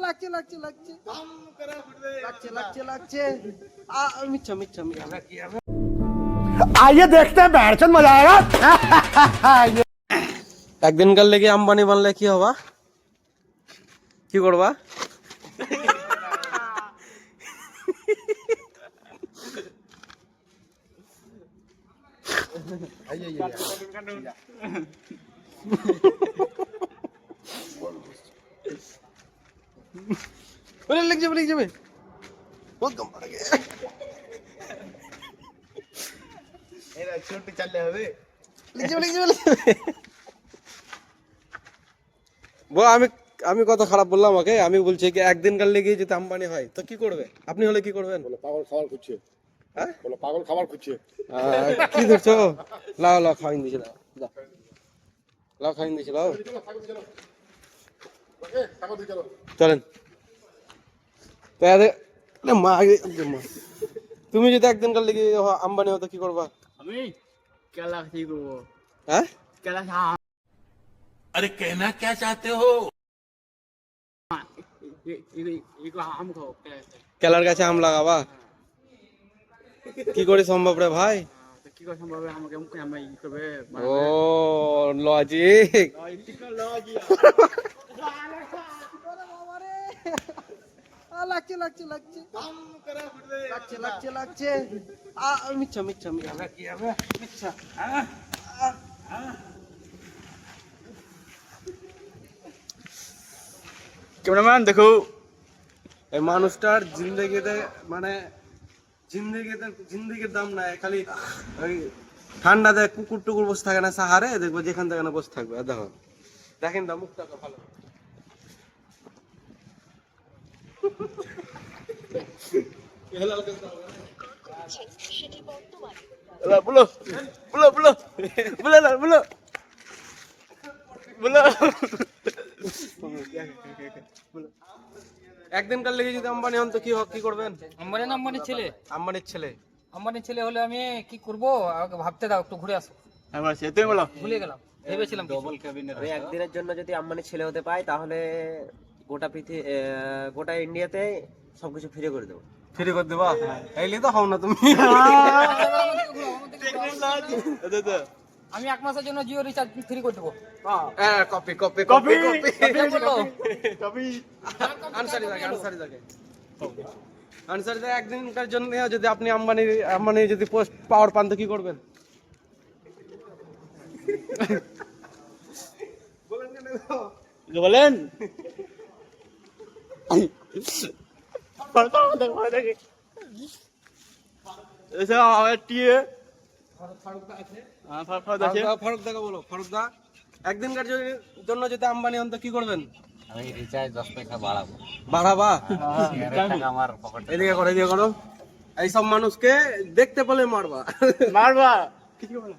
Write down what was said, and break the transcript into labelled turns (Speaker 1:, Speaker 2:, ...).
Speaker 1: লাগছে লাগছে লাগছে লাগছে লাগছে লাগছে মিচ্ছা মিচ্ছা মিচ্ছা কি হবে
Speaker 2: आइए देखते हैं बैठचंद मजा आएगा
Speaker 1: একদিনকার লেগে আম্বানি বানলে কি হবা কি করবা বলে লিখ যাবে বলতো
Speaker 3: এরা ছোট চাললে হবে
Speaker 1: লিখ যাবে আমি কত খারাপ বললাম ওকে আমি বলছি কি একদিনকার লেগে যদি আম্বানি হয় তো কি করবে আপনি হলে কি করবেন
Speaker 2: বলো পাগল খাবার খুঁজছে
Speaker 1: হ্যাঁ
Speaker 2: বলো পাগল খাবার খুঁজছে
Speaker 1: কি ধরছো লাও খাইন দিছি লাও খাইন দিছি লাও চলেন তো মা তুমি যদি একদিনকার লেগে আম্বানি হতো কি করবা
Speaker 3: আমি কেলা কি করব
Speaker 1: হ্যাঁ
Speaker 3: কেলা
Speaker 4: अरे कहना क्या चाहते हो
Speaker 3: ইগো আম খাও
Speaker 1: কেলার কাছে আম লাগাবা কি করে সম্ভব রে ভাই
Speaker 3: তো কি করে সম্ভব আমাকে মুখ আমি ই করবে
Speaker 1: ও লজিক লাগছে লাগছে লাগছে লাগছে লাগছে লাগছে মিচ্ছা মিচ্ছা মিচ্ছা কি হবে মিচ্ছা
Speaker 3: ক্যামেরাম্যান দেখো
Speaker 1: এই মানুষটার জিন্দেগিতে মানে জিন্দেগির দাম নাই খালি ওই ঠান্ডাতে কুকুর টুকুর বসে থাকে না সাহারে দেখবো যেখান থেকে না বসে থাকবে দেখো দেখেন না মুখটা ভালো
Speaker 3: বলো বলো বলো বলো না বলো বলো
Speaker 1: একদিনকার লেগে যদি আম্বানি হন তো কি করবেন
Speaker 5: আম্বানি না আম্বানির ছেলে
Speaker 1: আম্বানির ছেলে
Speaker 5: হলে আমি কি করব আমাকে ভাবতে দাও একটু ঘুরে আসো
Speaker 3: আমার সে তুই বলো
Speaker 5: ভুলে গেলাম ভেবেছিলাম
Speaker 3: ডবল ক্যাবিনেট
Speaker 6: ওই একদিনের জন্য যদি আম্বানির ছেলে হতে পাই তাহলে গোটা ইন্ডিয়াতে সবকিছু ফ্রি করে দেবো
Speaker 1: ফ্রি করে দেবা এইলে তো হও না তুমি
Speaker 5: আমি 1 মাসের জন্য জিও রিচার্জ ফ্রি করে দেবো
Speaker 1: কপি আনসারি থাকে একদিনকার জন্য যদি আপনি আম্বানি যদি পোস্ট পাওয়ার পান তো কি করবেন
Speaker 3: বলেন
Speaker 1: ফারুক দা বলো ফারুক দা একদিনকার জন্য যদি আম্বানি হন তো কি করবেন
Speaker 6: আমি রিচার্জ 10 টাকা বাড়াবো
Speaker 1: বাড়াবা
Speaker 6: আমার পকেটে
Speaker 1: এদিকে করো এইসব মানুষকে দেখতে পেলে মারবা
Speaker 3: মারবা কিছু বলো